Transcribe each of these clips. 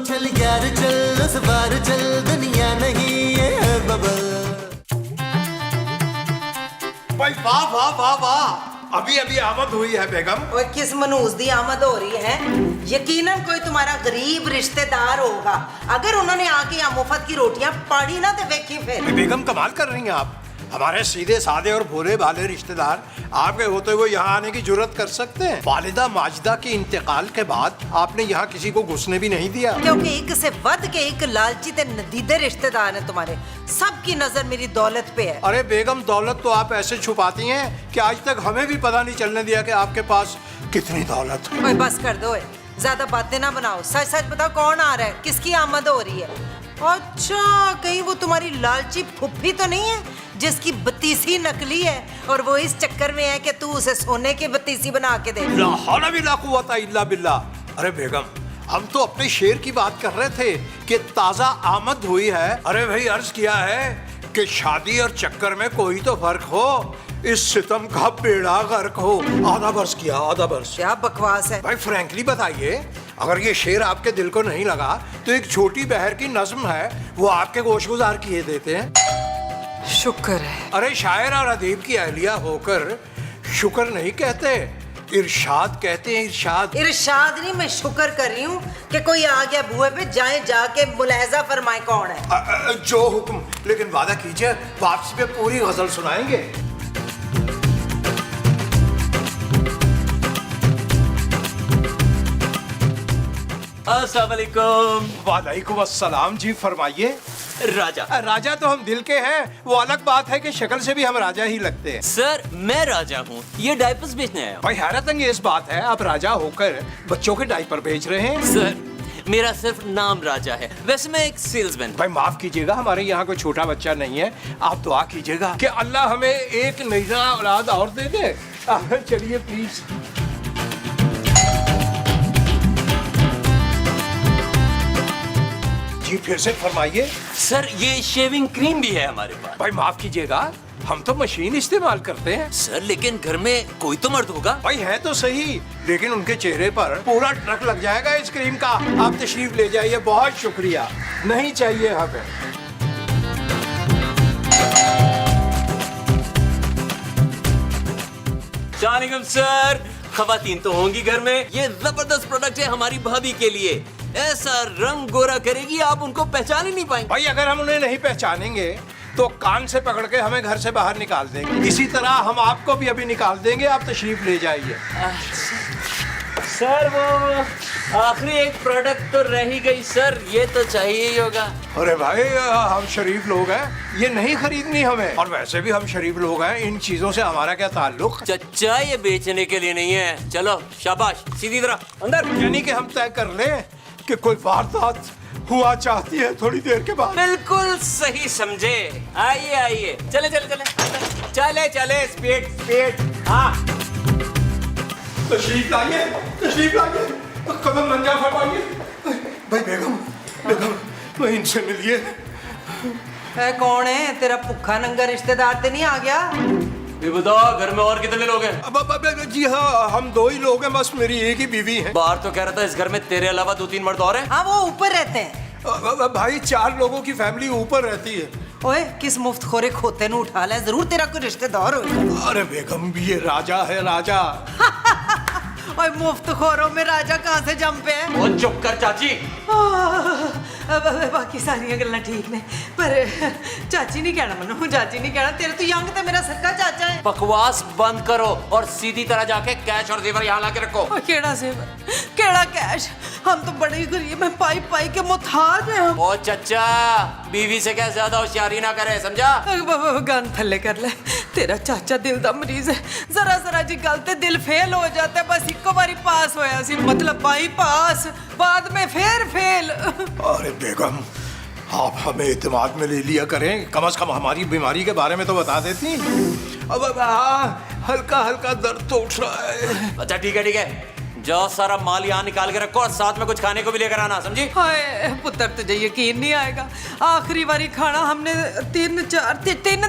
चल यार चल उस बार चल दुनिया नहीं ये है बबल। भाई वाह वाह वाह वाह, अभी अभी आमद हुई है बेगम। और किस मनूस दी आमद हो रही है? यकीनन कोई तुम्हारा गरीब रिश्तेदार होगा। अगर उन्होंने आके यहाँ मुफ्त की रोटियां पाड़ी ना तो देखी फिर। बेगम कमाल कर रही हैं आप। हमारे सीधे साधे और भोले भाले रिश्तेदार आपके होते हुए यहाँ आने की जुर्रत कर सकते हैं? वालिदा माजिदा के इंतकाल के बाद आपने यहाँ किसी को घुसने भी नहीं दिया। क्योंकि एक से वध के एक लालची ते नदीदे रिश्तेदार हैं तुम्हारे। सबकी नजर मेरी दौलत पे है। अरे बेगम, दौलत तो आप ऐसे छुपाती हैं कि आज तक हमें भी पता नहीं चलने दिया कि आपके पास कितनी दौलत है। ओए बस कर दो, ज्यादा बातें ना बनाओ। सच सच बताओ कौन आ रहा है, किसकी आमद हो रही है? अच्छा, कहीं वो तुम्हारी लालची फुफ्फी तो नहीं है जिसकी बत्तीसी नकली है और वो इस चक्कर में है कि तू उसे सोने की बत्तीसी बना के दे? ला हौला बिल्ला कुव्वता इल्ला बिल्लाह। अरे बेगम, हम तो अपने शेर की बात कर रहे थे कि ताजा आमद हुई है। अरे भाई, अर्ज किया है कि शादी और चक्कर में कोई तो फर्क हो, इस सितम का बेड़ा गर्क हो। आधा बरस किया, आधा बरस। क्या बकवास है भाई फ्रैंकली बताइए, अगर ये शेर आपके दिल को नहीं लगा तो एक छोटी बहर की नज्म है, वो आपके गोशगुजार किए देते हैं। शुक्र है। अरे शायर और अदीब की अहलिया होकर शुक्र नहीं कहते, इरशाद कहते हैं, इरशाद। इरशाद नहीं, मैं शुक्र कर रही हूँ कि कोई आ गया बुए पे, जाए जाके मुलाहजा फरमाए कौन है। जो हुक्म, लेकिन वादा कीजिए वापसी पे पूरी गजल सुनाएंगे। अस्सलाम वालेकुम। वालेकुम अस्सलाम जी, फरमाइए। राजा। राजा तो हम दिल के हैं, वो अलग बात है कि शक्ल से भी हम राजा ही लगते हैं। सर मैं राजा हूँ, ये डायपर्स बेचने आया हूँ। भाई हैरत अंगेज बात है, आप राजा होकर बच्चों के डायपर बेच रहे हैं। सर मेरा सिर्फ नाम राजा है, वैसे मैं एक सेल्समैन। भाई माफ कीजिएगा, हमारे यहाँ कोई छोटा बच्चा नहीं है। आप दुआ कीजिएगा कि अल्लाह हमें एक नया औलाद और दे दे। चलिए प्लीज। जी फिर से फरमाइए। सर ये शेविंग क्रीम भी है हमारे पास। भाई माफ कीजिएगा, हम तो मशीन इस्तेमाल करते हैं। सर लेकिन घर में कोई तो मर्द होगा। भाई है तो सही, लेकिन उनके चेहरे पर पूरा ट्रक लग जाएगा इस क्रीम का। आप तशरीफ ले जाइए, बहुत शुक्रिया। नहीं चाहिए हमें। अस्सलामुअलैकुम सर, खवातीन तो होंगी घर में। ये जबरदस्त प्रोडक्ट है हमारी भाभी के लिए, ऐसा रंग गोरा करेगी आप उनको पहचान ही नहीं पाएंगे। भाई अगर हम उन्हें नहीं पहचानेंगे तो कान से पकड़ के हमें घर से बाहर निकाल देंगे। इसी तरह हम आपको भी अभी निकाल देंगे, आप तशरीफ ले जाइए। सर वो आखिरी एक प्रोडक्ट तो रह ही गई सर, ये तो चाहिए ही होगा। अरे भाई हम शरीफ लोग हैं, ये नहीं खरीदनी हमें। और वैसे भी हम शरीफ लोग हैं, इन चीजों से हमारा क्या ताल्लुक। चच्चा ये बेचने के लिए नहीं है। चलो शाबाश, सीधी तरह अंदर। यानी कि हम तय कर लें कि कोई वारदात हुआ चाहती है थोड़ी देर के बाद। बिल्कुल सही समझे। आइए आइए, चले चले चले चले चले, स्पीड स्पीड। हाँ तशरीफ लाइए, तशरीफ लाइए, कदम नंगा फरमाइए। भाई बेगम, बेगम भाई इनसे मिलिए। है कौन है? तेरा भुक्खा नंगा रिश्तेदार तो नहीं आ गया? ये बताओ घर में और कितने लोग हैं? अब जी हाँ, हम दो ही लोग हैं, बस मेरी एक ही बीवी है। बाहर तो कह रहा था इस घर में तेरे अलावा 2-3 मर्द और हैं। हाँ वो ऊपर रहते हैं। भाई 4 लोगों की फैमिली ऊपर रहती है। ओए किस मुफ्त खोरे खोते ने उठा ले, जरूर तेरा कोई रिश्तेदार होगा। अरे बेगम, ये राजा है, राजा। ओए मुफ्त खोरों में राजा कहाँ से जम पे है? वो चुप कर चाची। बाकी सारियां गल्लां ठीक ने, पर चाची नहीं कहना मनु, चाची नहीं कहना। तेरे तो यंग ते मेरा सक्का चाचा है। बकवास बंद करो और सीधी तरह जाके कैश और जेवर यहाँ ला के रखो। केड़ा जेवर, केड़ा कैश? हम तो बड़े ही गरीब हैं, पाई पाई के मुताज हैं हम। ओ चच्चा, बीवी से क्या ज्यादा होशियारी ना करे, समझा? गन थल्ले कर ले। तेरा चाचा दिल दा मरीज है, जरा जरा जी गल ते दिल फेल हो जाता है। बस इको बारी पास होया सी, मतलब बाई पास, बाद में फिर फेल। अरे बेगम, आप हमें इत्मीनान में ले लिया करें, कम से कम हमारी बीमारी के बारे में तो बता देती। अब हल्का हल्का दर्द तो उठ रहा है। अच्छा ठीक है ठीक है, जाओ सारा माल यहाँ निकाल के रखो और साथ में कुछ खाने को भी लेकर आना, समझी? हाय पुत्र, तुझे यकीन नहीं आएगा, आखिरी बारी खाना हमने 3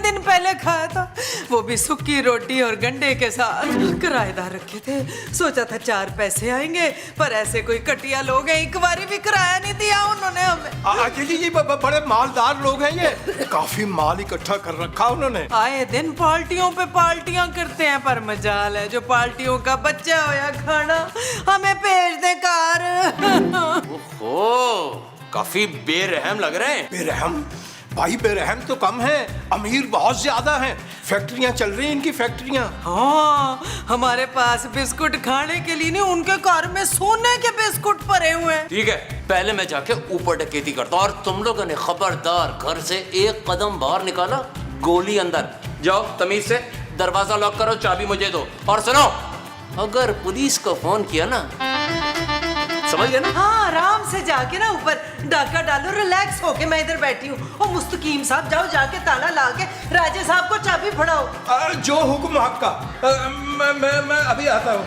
दिन पहले खाया था, वो भी सूखी रोटी और गंडे के साथ। किराएदार रखे थे, सोचा था 4 पैसे आएंगे, पर ऐसे कोई कटिया लोग हैं, एक बारी भी किराया नहीं दिया उन्होंने। अजय जी बड़े मालदार लोग हैं ये, काफी माल इकट्ठा कर रखा उन्होंने। आए दिन पार्टियों पे पार्टियां करते हैं, पर मजाल है जो पार्टियों का बच्चा होया खाना हमें भेज दे कार। ओहो, काफी बेरहम लग रहे हैं। बेरहम भाई, बेरहम तो कम है, अमीर बहुत ज्यादा हैं। फैक्ट्रियां चल रही हैं इनकी, फैक्ट्रियां। हाँ, हमारे पास बिस्कुट खाने के लिए नहीं, उनके कार में सोने के बिस्कुट पड़े हुए हैं। ठीक है, पहले मैं जाके ऊपर डकैती करता हूँ, और तुम लोगों ने खबरदार घर से एक कदम बाहर निकाला गोली अंदर। जाओ तमीज से दरवाजा लॉक करो, चाबी मुझे दो। और सुनो, अगर पुलिस को फोन किया ना, समझ गए ना? हाँ, आराम से जाके ना ऊपर डाका डालो, रिलैक्स होके मैं इधर बैठी हूँ। और मुस्तकीम साहब जाओ जाके ताला ला के राजे साहब को चाबी फड़ाओ। जो हुक्म आपका। मैं अभी आता हूँ।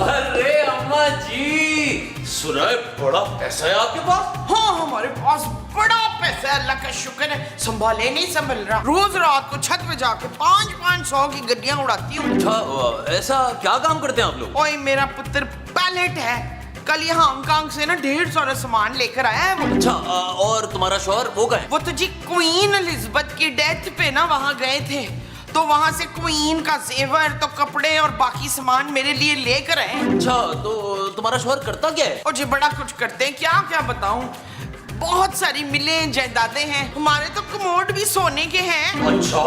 अरे अम्मा जी, सुना है बड़ा पैसा है आपके पास? हाँ, हमारे पास बड़ा पैसा है, अल्लाह का शुक्र है। संभाले नहीं संभल रहा, रोज रात को छत पे जाके 500 की गड्डियां उड़ाती हूँ। अच्छा, ऐसा क्या काम करते हैं आप लोग? ओए, मेरा पुत्र पायलट है, कल यहाँ हांगकांग से ना 150 सामान लेकर आया है वो। अच्छा, और तुम्हारा शौहर वो गए? वो तो जी क्वीन एलिजाबेथ की डेथ पे ना वहाँ गए थे, तो वहाँ से क्वीन का जेवर तो कपड़े और बाकी सामान मेरे लिए लेकर आए। अच्छा, तो तुम्हारा शौहर करता क्या है? और जी बड़ा कुछ करते हैं, क्या क्या बताऊं। बहुत सारी मिलें जायदादें हैं, हमारे तो कमोड भी सोने के हैं। अच्छा,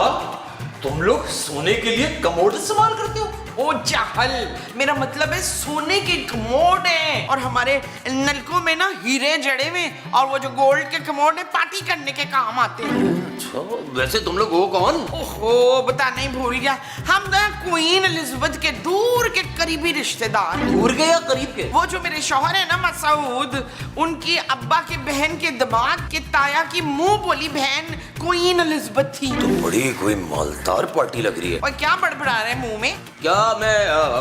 तुम लोग सोने के लिए कमोड इस्तेमाल करते हो? ओ जाहल, मेरा मतलब है सोने के कमोड है, और हमारे नलकों में ना हीरे जड़े हुए, और वो जो गोल्ड के कमोड है पार्टी करने के काम आते हैं। अच्छा, वैसे तुम लोग हो कौन? ओहो, बताना ही भूल गया, हम ना क्वीन एलिजाबेथ के दूर के करीबी रिश्तेदार। दूर के या करीब के? वो जो मेरे शौहर है ना मसूद, उनकी अब्बा के बहन के दामाद के ताया की मुंह बोली बहन क्वीन एलिजाबेथ थी। तो बड़ी कोई मालदार पार्टी लग रही है। और क्या बड़बड़ा रहे मुंह में? क्या मैं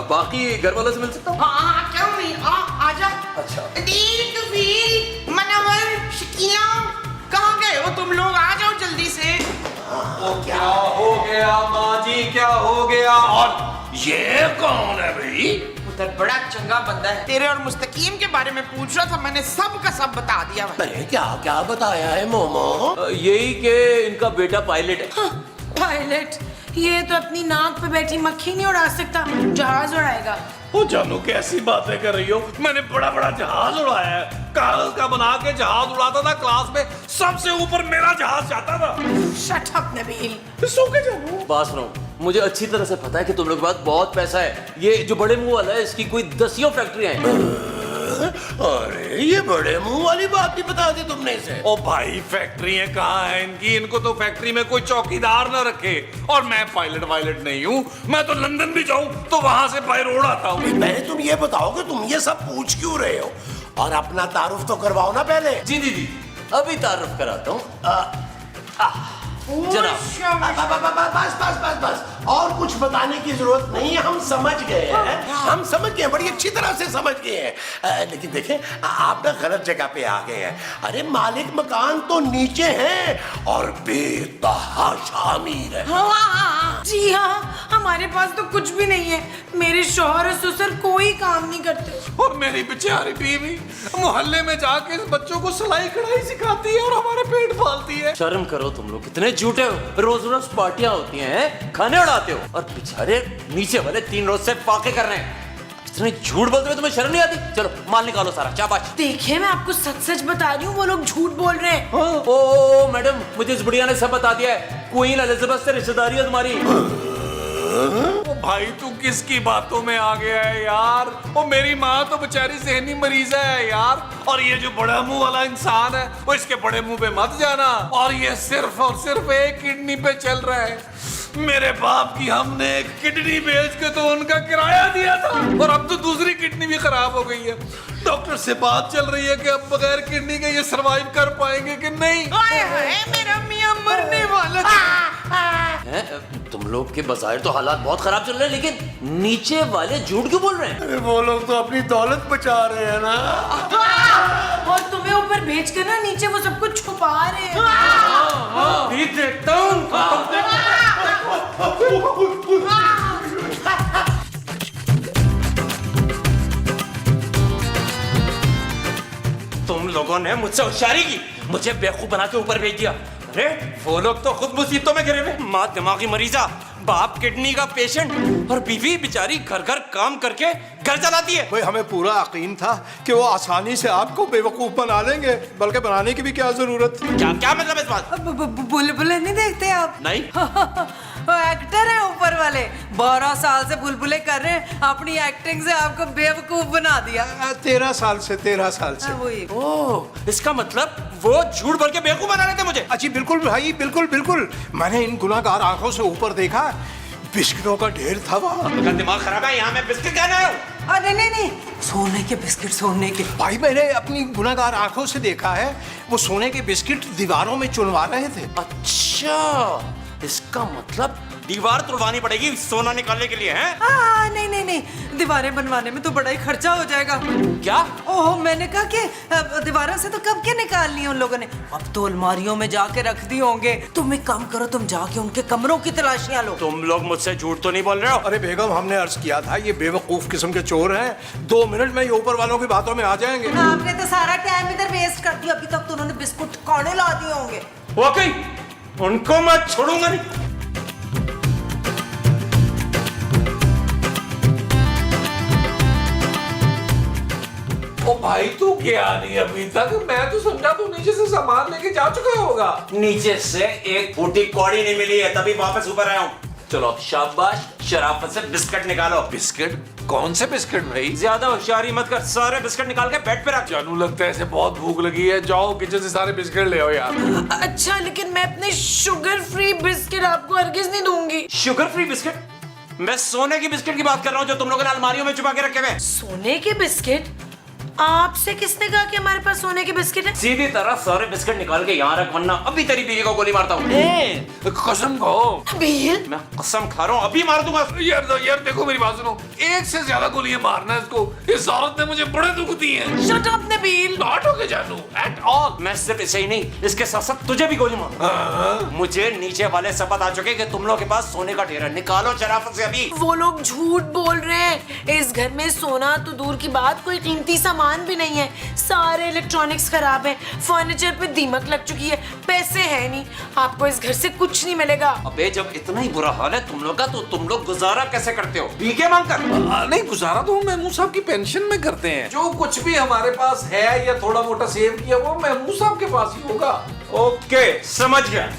बाकी घर वालों से मिल सकता हूँ? हाँ, क्यों नहीं, आजा। अच्छा। दिल, कफील, मनवर, शकीला, कहाँ गए हो तुम लोग? आ जाओ जल्दी से। क्या हो गया माँ जी, क्या हो गया? और ये कौन है भाई? पुत्र बड़ा चंगा बंदा है, तेरे और मुस्तकीम के बारे में पूछ रहा था, मैंने सब का सब बता दिया। अरे क्या क्या बताया है मोमो? यही कि इनका बेटा पायलट है। पायलट? ये तो अपनी नाक पे बैठी मक्खी नहीं उड़ा सकता, जहाज उड़ाएगा। ओ जानू, कैसी बातें कर रही हो? मैंने बड़ा बड़ा जहाज उड़ाया है, कागज का बना के जहाज उड़ाता था, क्लास में सबसे ऊपर मेरा जहाज जाता था। Shut up Nabeel. सो के जानू, बात सुनो, मुझे अच्छी तरह से पता है कि तुम लोग के पास बहुत पैसा है। ये जो बड़े मुंह वाला है, इसकी कोई 10 फैक्ट्रियां हैं। अरे ये बड़े मुंह वाली बात भी बता दी तुमने इसे। ओ भाई, फैक्ट्रियां कहाँ हैं इनकी? इनको तो फैक्ट्री में कोई चौकीदार न रखे। और मैं पायलट वायलट नहीं हूँ, मैं तो लंदन भी जाऊँ तो वहां से पायलट उड़ाता हूँ। पहले तुम ये बताओ कि तुम ये सब पूछ क्यों रहे हो, और अपना तारुफ तो करवाओ ना पहले। जी दीदी, अभी तारुफ कराता हूँ। जनाब, बस बस बस बस, और कुछ बताने की जरूरत नहीं है, हम समझ गए हैं, हम समझ गए, बड़ी अच्छी तरह से समझ गए हैं। लेकिन देखें, आप ना गलत जगह पे आ गए हैं। अरे मालिक मकान तो नीचे हैं और बेतहाशा अमीर है। जी हाँ, हमारे पास तो कुछ भी नहीं है। मेरे शौहर और ससुर कोई काम नहीं करते। और मेरी बेचारी बीवी मोहल्ले में जाके बच्चों को सिलाई कढ़ाई सिखाती है और हमारे पेट पालती है। शर्म करो तुम लोग, कितने झूठे हो। रोज रोज पार्टियां होती हैं, खाने उड़ाते हो, और बेचारे नीचे वाले 3 रोज से फाके कर रहे हैं। इतने झूठ बोलते हुए तुम्हें शर्म नहीं आती? चलो माल निकालो सारा, शाबाश। देखिए, मैं आपको सच सच बता रही हूँ, वो लोग झूठ बोल रहे हैं। ओ मैडम, मुझे इस बुढ़िया ने सब बता दिया है। क्वीन एलिजाबेथ से रिश्तेदारी है तुम्हारी। ओ भाई, तू किसकी बातों में आ गया है यार? वो मेरी माँ तो बेचारी ज़हनी मरीज है यार, और ये जो बड़ा मुंह वाला इंसान है, वो इसके बड़े मुंह पे मत जाना। और ये सिर्फ और सिर्फ एक किडनी पे चल रहा है। मेरे बाप की हमने एक किडनी बेच के तो उनका किराया दिया था, और अब तो दूसरी किडनी भी खराब हो गई है। डॉक्टर से बात चल रही है कि अब बगैर किडनी के ये सरवाइव कर पाएंगे कि नहीं। मेरा मियां मरने वाला था। तुम लोग के बजाय तो हालात बहुत खराब चल रहे हैं, लेकिन नीचे वाले झूठ क्यों बोल रहे हैं? अरे वो लोग तो अपनी दौलत बचा रहे हैं ना। और तुम्हें ऊपर भेज कर ना नीचे वो सब कुछ छुपा रहे हैं। देखता हूँ लोगों ने मुझसे होशियारी की, मुझे बेवकूफ बना के ऊपर भेज दिया। अरे वो लोग तो खुद मुसीबतों में घिरे हुए, माँ दिमागी मरीजा, बाप किडनी का पेशेंट और बीवी बेचारी घर घर काम करके घर चलाती है। भाई हमें पूरा यकीन था कि वो आसानी से आपको बेवकूफ बना लेंगे, बल्कि बनाने की भी क्या जरूरत थी। क्या क्या मतलब इस बात? बुलबुले नहीं देखते आप? नहीं। वो एक्टर है ऊपर वाले, 12 साल से बुलबुले कर रहे हैं, अपनी एक्टिंग से आपको बेवकूफ बना दिया। 13 साल से 13 साल से। वही। ओह, इसका मतलब वो झूठ बोल के बेवकूफ बना रहे थे मुझे। अच्छी बिल्कुल भाई, बिल्कुल बिल्कुल। मैंने इन गुनाहगार आंखों से ऊपर देखा, बिस्किटों का ढेर था वहाँ। आपका दिमाग खराब है, यहाँ मैं बिस्किट खाने आया हूँ। अरे नहीं, सोने के बिस्किट, सोने के। भाई मैंने अपनी गुनाहगार आंखों से देखा है, वो सोने के बिस्किट दीवारों में चुनवा रहे थे। अच्छा, इसका मतलब दीवार तुड़वानी पड़ेगी सोना निकालने के लिए, हैं? नहीं, दीवारें बनवाने में तो बड़ा ही खर्चा हो जाएगा। क्या? ओह, मैंने कहा कि दीवारों से तो कब के निकालनी है उन लोगों ने, अब तो अलमारियों में जाके रख दी होंगे। तुम एक काम करो, तुम जाके उनके कमरों की तलाशियां लो। तुम लोग मुझसे झूठ तो नहीं बोल रहे हो? अरे बेगम, हमने अर्ज किया था ये बेवकूफ किस्म के चोर हैं, 2 मिनट में ये ऊपर वालों की बातों में आ जाएंगे। आपने तो सारा टाइम इधर वेस्ट कर दिया, अभी तक तो उन्होंने बिस्कुट खाने ला दिए होंगे। वाकई उनको मैं छोड़ूंगा नहीं। ओ भाई तू गया नहीं अभी तक? मैं तो समझा तू नीचे से सामान लेके जा चुका होगा। नीचे से एक फूटी कौड़ी नहीं मिली है, तभी वापस ऊपर आया हूँ। चलो शाबाश, शराफत से बिस्किट निकालो। बिस्किट? कौन से बिस्किट भाई? ज्यादा होशियारी मत कर, सारे बिस्किट निकाल के बेड पे रख। जानू लगता है ऐसे बहुत भूख लगी है, जाओ किचन से सारे बिस्किट ले आओ यार। अच्छा, लेकिन मैं अपने शुगर फ्री बिस्किट आपको हरगिज नहीं दूंगी। Sugar free biscuit? मैं सोने की बिस्किट की बात कर रहा हूँ जो तुम लोगों ने अलमारियों में छुपा के रखे हुए। सोने के बिस्किट? आपसे किसने कहा कि हमारे पास सोने के बिस्किट है? सीधी तरह सारे बिस्किट निकाल के यहाँ रख, वरना अभी तेरी बीवी को गोली मारता हूँ। कसम खाओ। बिल? मैं कसम खा रहा हूँ, अभी मार दूंगा। यार देखो मेरी बात सुनो, एक से ज्यादा गोलियां मारना है इसको। इस औरत ने मुझे बड़े दुख दिए हैं। Shut up Nabeel. Not okay जानू एट ऑल। मैं सिर्फ इसे ही नहीं, इसके साथ साथ तुझे भी गोली मारूंगा। मुझे नीचे वाले सब बता चुके कि तुम लोग के पास सोने का ढेर है, निकालो शराफत से अभी। वो लोग झूठ बोल रहे हैं, इस घर में सोना तो दूर की बात, कोई कीमती सामान भी नहीं है। सारे इलेक्ट्रॉनिक्स खराब हैं, फर्नीचर पे दीमक लग चुकी है, पैसे हैं नहीं, आपको इस घर से कुछ नहीं मिलेगा। अबे जब इतना ही बुरा हाल है तुम लोग का, तो तुम लोग गुजारा कैसे करते हो? भीखे मांग कर? नहीं, गुजारा तो महमूद साहब की पेंशन में करते हैं। जो कुछ भी हमारे पास है या थोड़ा मोटा सेव किया वो महमूद साहब के पास ही होगा। ओके, समझ गया।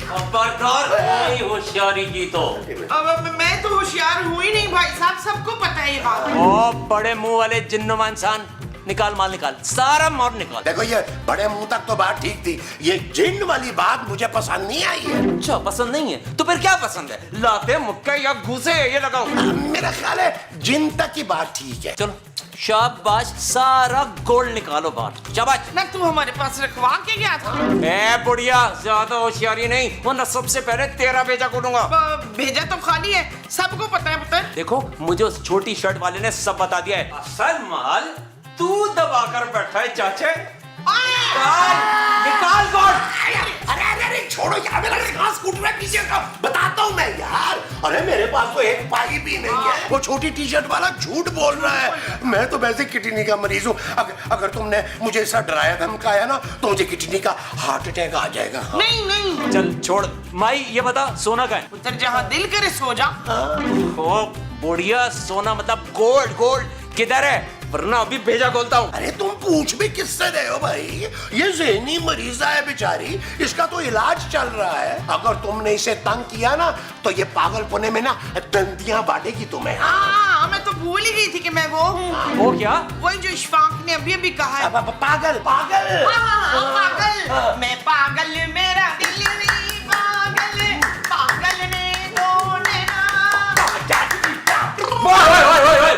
खबरदार नहीं होशियारी की तो। अब मैं तो होशियार हूँ ही नहीं भाई साहब, सबको पता है ये बात। ओ बड़े मुंह वाले जिन्नुमा इंसान, निकाल माल निकाल, सारा माल निकाल। देखो ये बड़े मुंह तक तो बात ठीक थी, ये जिन वाली बात मुझे पसंद नहीं आई है। अच्छा पसंद नहीं है तो फिर क्या पसंद है? लाते मुक्के या घूसे ये लगाओ। मेरा ख्याल है जिन तक की बात ठीक है। चलो शाबाश, सारा गोल्ड निकालो बाहर, शाबाश। ना तू हमारे पास रखवा के गया था? ए बुढ़िया, ज्यादा होशियारी नहीं, वरना सबसे पहले तेरा भेजा खोलूंगा। भेजा तो खाली है, सबको पता है पुत्र। देखो मुझे उस छोटी शर्ट वाले ने सब बता दिया है। असल माल तू दबा कर बैठा है चाचे। निकाल गोल्ड। अरे अरे अरे छोड़ो यार, मेरा सांस फूट रहा है पीछे का, बताता हूँ मैं यार। अरे मेरे पास तो एक पाई भी नहीं है। वो छोटी टी शर्ट वाला झूठ बोल रहा है। मैं तो वैसे किडनी का मरीज हूँ। अगर तुमने मुझे ऐसा डराया धमकाया ना तो मुझे किडनी का हार्ट अटैक आ जाएगा। नहीं नहीं चल छोड़। माई ये बता, सोना का है? पुत्र जहाँ दिल करे सो जा। ओ बुढ़िया, सोना मतलब गोल्ड। गोल्ड किधर है? वरना अभी भेजा खोलता हूँ। अरे तुम पूछ भी किससे रहे हो भाई? ये ज़हनी मरीजा है बेचारी, इसका तो इलाज चल रहा है। अगर तुमने इसे तंग किया ना तो ये पागलपने में ना दंदियां बांटेगी तुम्हें। हाँ, मैं तो भूल ही गई थी कि मैं वो हूँ। वो क्या? वही जो इशफाक ने अभी अभी कहा है। पागल पागल। पागल, मैं पागल, मेरा दिल नहीं पागल, पागल ने तोड़े ना।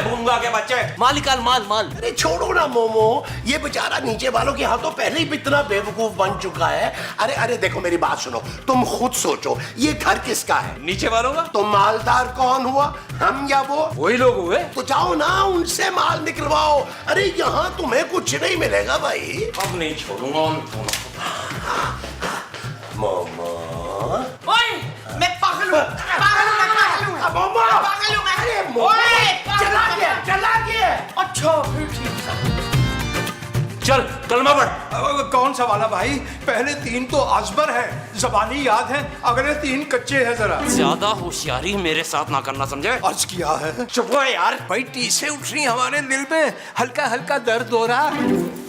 भूंगा के बच्चे, माल निकाल, माल माल। अरे छोड़ो ना मोमो, ये बेचारा नीचे वालों के हाथों पहले ही इतना बेवकूफ बन चुका है। अरे अरे देखो मेरी बात सुनो, तुम खुद सोचो ये घर किसका है? नीचे वालों का। तो मालदार कौन हुआ, हम या वो? वही लोग हुए। तो जाओ ना उनसे माल निकलवाओ। अरे यहाँ तुम्हें कुछ नहीं मिलेगा भाई। अब नहीं छोड़ूंगा उन दोनों को। मोमो ओए, मैं पागल हूँ, पागल हूँ, मैं पागल हूँ, मोमो पागल हूँ मैं। चला गया। अच्छा फिर ठीक है। चल कलमा पढ़। कौन सा वाला भाई? पहले 3 तो अजबर है, जबानी याद है, अगले 3 कच्चे हैं जरा। ज्यादा होशियारी मेरे साथ ना करना, समझे? अर्ज किया है। चुप हो यार भाई, टीसे उठ रही हमारे दिल में, हल्का हल्का दर्द हो रहा है।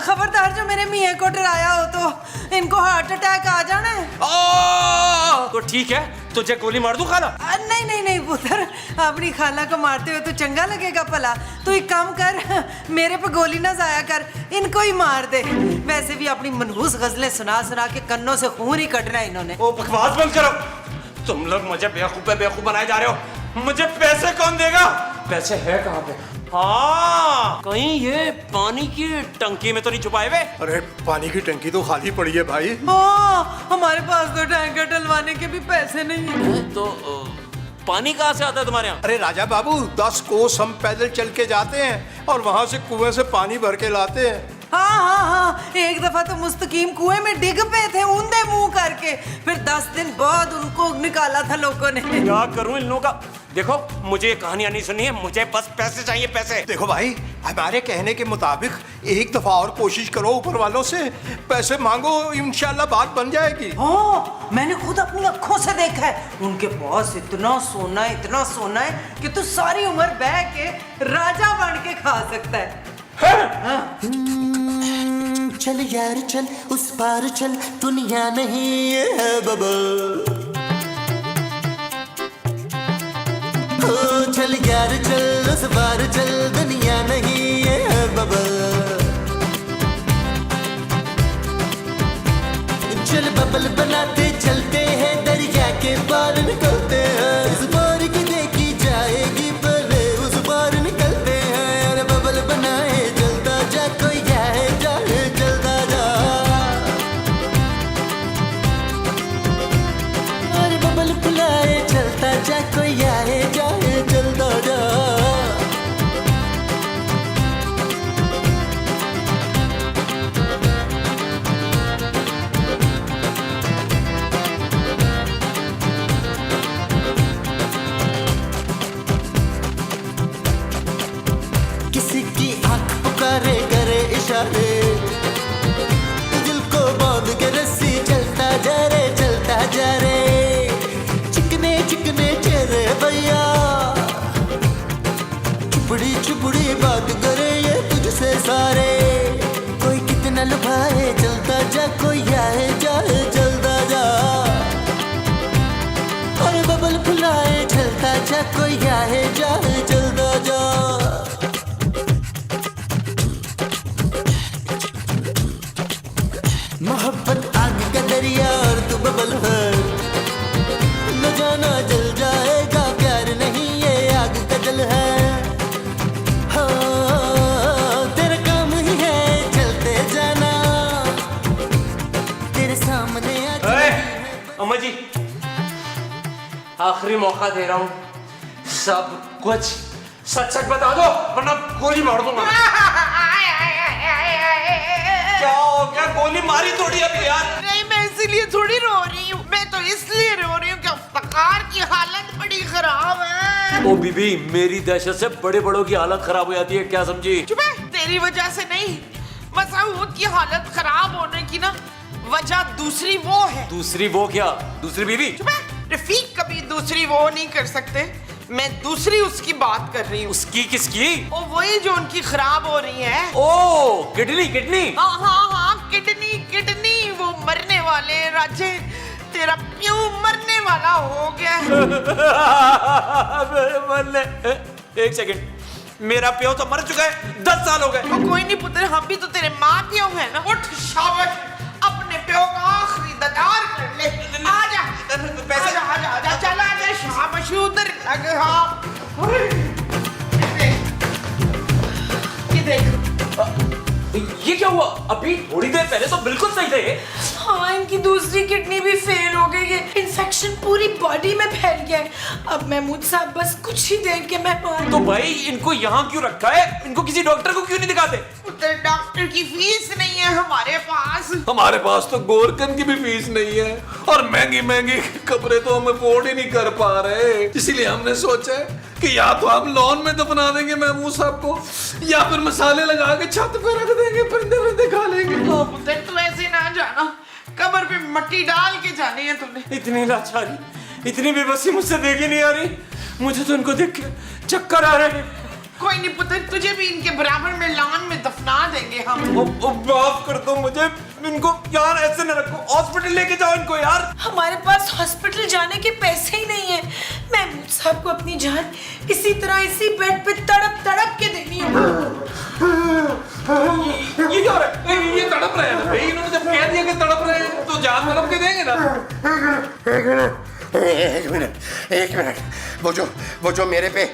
खबरदार जो मेरे मियाँ को डराया हो तो इनको हार्ट अटैक आ जाना है। तो ठीक है, तुझे गोली मार दूं खाला? नहीं नहीं नहीं पुत्र, अपनी खाला को मारते हुए तो चंगा लगेगा भला। तू एक काम कर, मेरे पे गोली ना जाया कर, इनको ही मार दे। वैसे भी अपनी मनहूस गजलें सुना सुना के कन्नों से खून ही कटना है इन्होंने। ओ बकवास बंद करो, तुम लोग मुझे बेवकूफ बनाए जा रहे हो। मुझे पैसे कौन देगा? पैसे है कहाँ पे? हाँ, कहीं ये पानी की टंकी में तो नहीं छुपाए हुए? अरे पानी की टंकी तो खाली पड़ी है भाई। हाँ, हमारे पास तो टैंकर डलवाने के भी पैसे नहीं है। तो पानी कहाँ से आता है तुम्हारे यहाँ? अरे राजा बाबू, 10 कोस हम पैदल चल के जाते हैं और वहां से कुएं से पानी भर के लाते हैं। हाँ, एक दफा तो मुस्तकीम कुएं में डिग पे थे ऊंधे मुंह करके, फिर 10 दिन बाद उनको निकाला था लोगों ने। क्या करूं इन लोगों का? देखो, मुझे ये कहानियां नहीं सुननी है, मुझे बस पैसे चाहिए, पैसे। देखो भाई, हमारे कहने के मुताबिक एक दफा और कोशिश करो ऊपर वालों से, पैसे मांगो, इंशाल्लाह बात बन जाएगी। हाँ, मैंने खुद अपनी आंखों से देखा है, उनके पास इतना सोना है कि तू सारी उम्र बह के राजा बन के खा सकता है। चल यार चल, उस पार चल, दुनिया नहीं ये है बबल। चल यार चल, उस पार चल, दुनिया नहीं ये है बबल। चल बबल बनाते चलते हैं, दरिया के पार निकलते हैं। उस पार की देखी जाएगी पहले, उस पार निकलते हैं। अरे बबल बनाए चलता जा, कोई जाए जाए चलता जा। अरे बबल बुलाए चलता जा, कोई आए जाए चलता जा। किसी की आंख पुकारे करे इशारे, दिल को बांध के रस्सी चलता जा रे, चलता जा रे। चिकने चिकने चेहरे भैया, चुपड़ी चुपड़ी बात करे ये तुझसे सारे। कोई कितना लुभाए चलता जा, कोई आए जाए चलता जा। अरे बबल बुलाए चलता जा, कोई आए जाए चलता जा। मोहब्बत आग का दरिया और तू बबल है, न जाना जल जाएगा, प्यार नहीं ये आग का जल है। हाँ, तेरा काम ही है चलते जाना, तेरे सामने अम्मा जी, आखिरी मौका दे रहा हूँ, सब कुछ सच सच बता दो वरना गोली मार दूंगा। क्या हो गया? गोली मारी थोड़ी अभी यार। नहीं, मैं इसीलिए थोड़ी रो रही हूँ, मैं तो इसलिए रो रही हूँ कि अफ्तार की हालत बड़ी खराब है। ओ बीबी, मेरी दहशत से बड़े बड़ों की हालत खराब हो जाती है, क्या समझी? चुप है, तेरी वजह से नहीं, मसऊद की हालत खराब होने की ना वजह दूसरी वो है। दूसरी वो क्या? दूसरी बीबी? चुप है, रफीक कभी दूसरी वो नहीं कर सकते, मैं दूसरी उसकी बात कर रही हूँ। उसकी किसकी? ओ वही जो उनकी खराब हो रही है। ओ किडनी, किडनी। हाँ, किडनी किडनी, वो मरने वाले। राजे, तेरा प्यू मरने वाला हो गया। मरने? एक सेकंड, मेरा प्यो तो मर चुका है, 10 साल हो गए। कोई नहीं पुत्र, हम भी तो तेरे माँ प्यो है ना। उठ शाबाश, अपने प्यो का आखिरी दीदार कर ले। आजा पैसे आजा, चला जा, शाबाश, उधर लग। हाँ, ये देख, ये क्या हुआ? अभी थोड़ी देर पहले तो बिल्कुल सही थे। हाँ, इनकी दूसरी किडनी भी फेल हो गई है, इन्फेक्शन पूरी बॉडी में फैल गया है। अब महमूद साहब बस कुछ ही देर के मेहमान। तो भाई इनको यहाँ क्यों रखा है? इनको किसी डॉक्टर को क्यों नहीं दिखाते? पुत्र, डॉक्टर की फीस नहीं है हमारे पास। हमारे पास तो गोरकन की भी फीस नहीं है और महंगी महंगी कपड़े तो हम अफोर्ड ही नहीं कर पा रहे, इसीलिए हमने सोचा कि या तो आप लॉन में दफना देंगे महमूद साहब को, या फिर मसाले लगा के छत पे रख देंगे, परिंदे परिंदे खा लेंगे। पुत्र तू ऐसे ना जाना, कब्र पे मिट्टी डाल के जानी है तूने। इतनी लाचारी, इतनी बेबसी मुझसे देखी नहीं आ रही। मुझे तो इनको देख के चक्कर आ रहे हैं। कोई नहीं पुत्र, तुझे भी इनके बराबर में लॉन में दफना देंगे हम। माफ कर दो मुझे, इनको यार ऐसे न रखो, हॉस्पिटल लेके जाओ इनको यार। हमारे पास हॉस्पिटल जाने के पैसे ही नहीं है। महमूद साहब को अपनी जान इसी तरह इसी बेड पे तड़प तड़प के देनी होगी। ये क्या हो रहा है? ये तड़प रहे हैं भाई, इन्होंने जब कह दिया कि तड़प रहे हैं तो जान तड़प के देंगे ना। एक मिनट, वो जो मेरे पे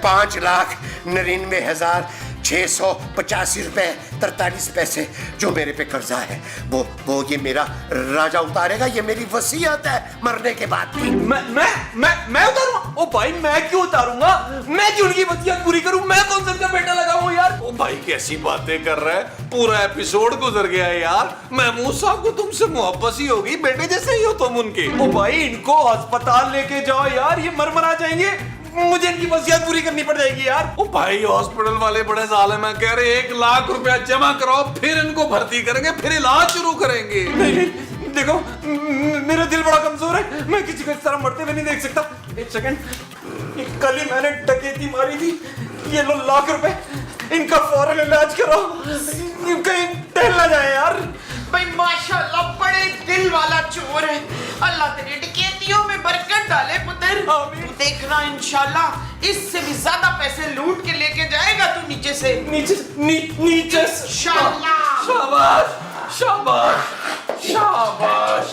5,99,685 रुपए 43 पैसे जो मेरे पे कर्जा है, वो ये मेरा राजा उतारेगा। ये मेरी वसीयत है मरने के बाद की। मैं उतारूंगा? ओ भाई मैं क्यों उतारूंगा? मैं क्यों उनकी वसीयत पूरी करूं? मैं कौन सा इनका बेटा लगाऊं यार? ओ भाई कैसी बातें कर रहा है, पूरा एपिसोड गुजर गया है यार। महमूद साहब को तुमसे मोहब्बत ही होगी, बेटे जैसे ही हो तुम उनके। ओ भाई इनको अस्पताल लेके जाओ यार, ये मर जाएंगे, मुझे इनकी वसीयत पूरी करनी पड़ जाएगी यार। ओ भाई हॉस्पिटल वाले बड़े जालिम हैं, कह रहे 1 लाख रुपया जमा कराओ, फिर इनको भर्ती करेंगे, फिर इलाज शुरू करेंगे। नहीं, देखो मेरा दिल बड़ा कमजोर है, मैं किसी को इस तरह मरते हुए नहीं देख सकता। एक सेकंड, कल ही मैंने डकैती मारी थी, ये लो लाख रुपए, इनका फौरन इलाज कराओ, कहीं टहल ना जाए यार। भाई माशाल्लाह बड़े दिल वाला चोर है। अल्लाह तेरी डकैतियों में बरकत डाले पुत्र। आमीन। देखना इंशाल्लाह इससे भी ज्यादा पैसे लूट के लेके जाएगा तू नीचे से। नीचे इंशाल्लाह। शाबाश शाबाश शाबाश।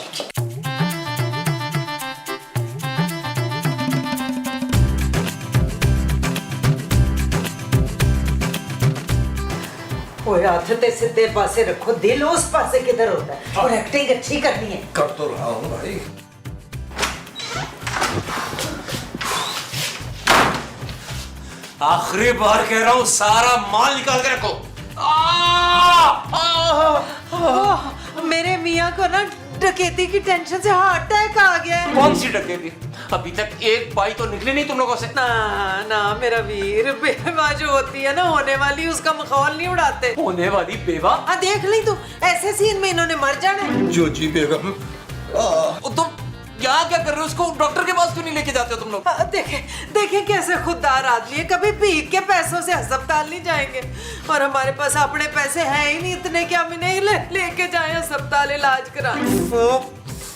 ओए हाथ ते सीधे पासे रखो, दिल उस पासे किधर होता है, और एक्टिंग अच्छी करनी है। कर तो रहा हूँ भाई। आखिरी बार कह रहा हूँ, सारा माल निकाल के रखो। मेरे मियाँ को ना डकैती की टेंशन से हार्ट अटैक आ गया है। कौन सी डकैती? अभी तक एक पाई तो निकली नहीं तुम लोगों से। ना मेरा वीर, बेवा जो होती है ना होने वाली, उसका मखौल नहीं उड़ाते। होने वाली बेवा? हाँ देख ली तू, ऐसे सीन में इन्होंने मर जाना है। जो जी बेगम, तुम क्या कर रहे हो? उसको डॉक्टर के पास क्यों नहीं लेके जाते हो तुम लोग? देखे कैसे खुददार आदमी है, कभी भीख के पैसों से अस्पताल नहीं जाएंगे, और हमारे पास अपने पैसे हैं ही नहीं इतने कि हम इन्हें लेके जाए अस्पताल इलाज कराने।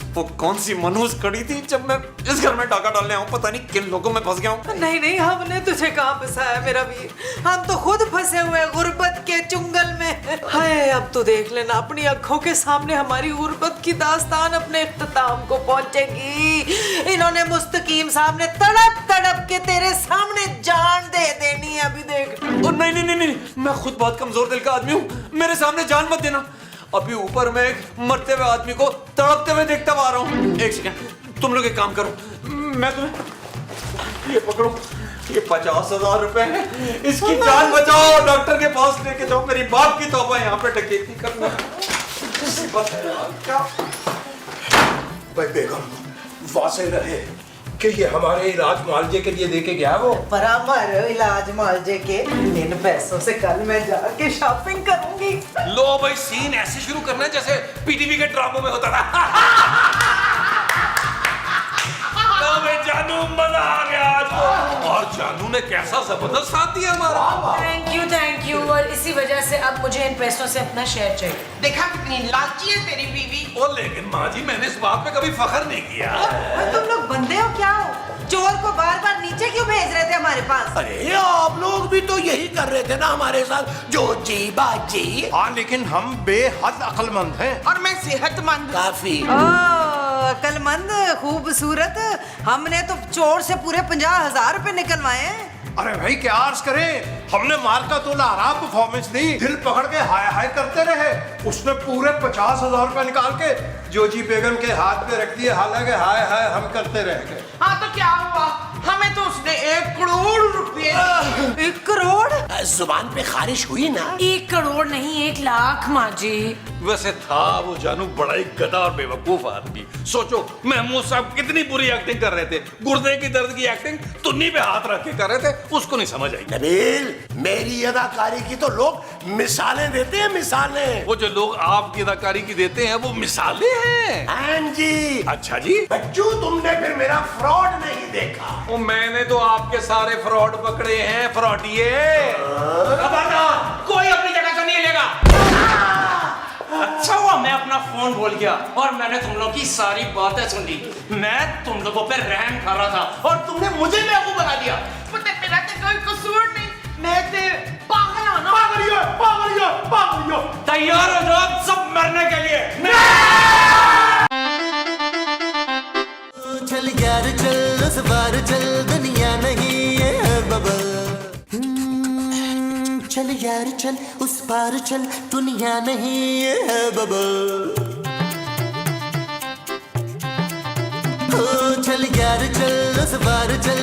वो कौन सी मनहूस कड़ी थी जब मैं इस घर में डाका डालने आऊं, पता नहीं किन लोगों में फंस गया हूं। नहीं हमने तुझे कहाँ फंसाया मेरा वीर, हम तो खुद फंसे हुए गुर्बत के चुंगल में। हाय अब तो देख लेना, अपनी आंखों के सामने हमारी गुर्बत की दास्तान अपने इख्तिताम को पहुंचेगी। इन्होंने मुस्तकीम साहब ने तड़प तड़प के तेरे सामने जान दे देनी है, अभी देख। नहीं, मैं खुद बहुत कमजोर दिल का आदमी हूँ, मेरे सामने जान मत देना। अभी ऊपर मैं एक मरते हुए आदमी को तड़पते हुए देखता आ रहा हूँ। एक सेकंड, तुम लोग एक काम करो, मैं तुम्हें ये पकड़ो, ये 50,000 रुपए है, इसकी जान बचाओ, डॉक्टर के पास लेके जाओ। मेरी बाप की तौबा, यहाँ पे डकैती करना क्या? भाई बेगम वासे रहे कि ये हमारे इलाज मुआवजे के लिए देके गया वो। पर हमारे इलाज मुआवजे के इन पैसों से कल मैं जाके शॉपिंग करूंगी। लो भाई, सीन ऐसे शुरू करना है जैसे पीटीवी के ड्रामों में होता था। लो भाई जानू, मजा आ गया आज तो। और जानू ने कैसा जबरदस्त साथ दिया हमारा। Thank you. और इसी वजह से अब मुझे इन पैसों से अपना शेयर चाहिए। देखा कितनी लालची है तेरी बीवी। ओ लेकिन माँ जी, मैंने इस बात पे कभी फख्र नहीं किया। और तुम लोग बंदे हो क्या हो? चोर को बार बार नीचे क्यों भेज रहे थे हमारे पास? अरे आप लोग भी तो यही कर रहे थे ना हमारे साथ, जो जी बाजी। हाँ लेकिन हम बेहद अक्लमंद हैं। और मैं सेहतमंद। काफी। अकलमंद, खूबसूरत। हमने तो चोर से पूरे 50,000 रुपए निकलवाए हैं। अरे भाई क्या अर्ज करें, हमने मार का तोला आराम परफॉर्मेंस दी, दिल पकड़ के हाय हाय करते रहे। उसने पूरे 50,000 रुपए निकाल के जोजी बेगम के हाथ पे रख दिए, हालांकि हाय हाय हम करते रह गए। हाँ तो क्या हुआ, हमें तो तो उसने 1 करोड़ रुपए 1 करोड़? जुबान पे खारिश हुई ना? 1 करोड़ नहीं 1 लाख माँ जी। वैसे था वो जानू बड़ा ही गधा और बेवकूफ आदमी। सोचो महमूद साहब कितनी बुरी एक्टिंग कर रहे थे, गुर्दे की दर्द की एक्टिंग तुन्नी पे हाथ रख के कर रहे थे, उसको नहीं समझ आई। नबील, मेरी अदाकारी की तो लोग मिसालें देते हैं, मिसालें। वो जो लोग आपकी अदाकारी की देते हैं वो मिसालें हैं। हाँ जी। अच्छा जी। बच्चू, तुमने फिर मेरा फ्रॉड नहीं देखा। वो मैंने तो आपके सारे फ्रॉड पकड़े हैं, फ्रॉडिये। खबरदार, कोई अपनी जगह से नहीं लेगा। अच्छा हुआ मैं अपना फोन भूल गया और मैंने तुम लोगों की सारी बातें सुन ली। मैं तुम लोगों पे रहम कर रहा था और तुमने मुझे बेवकूफ बना दिया। पता मेरा तो कोई कसूर नहीं, मैं ते पागल हूं ना। पागल हो। तैयार हो जाओ सब मरने के लिए। चल यार चल, उस बार चल, दुनिया नहीं है बबल। चल यार चल, उस पार चल, दुनिया नहीं है बबल। चल यार चल, उस बार चल,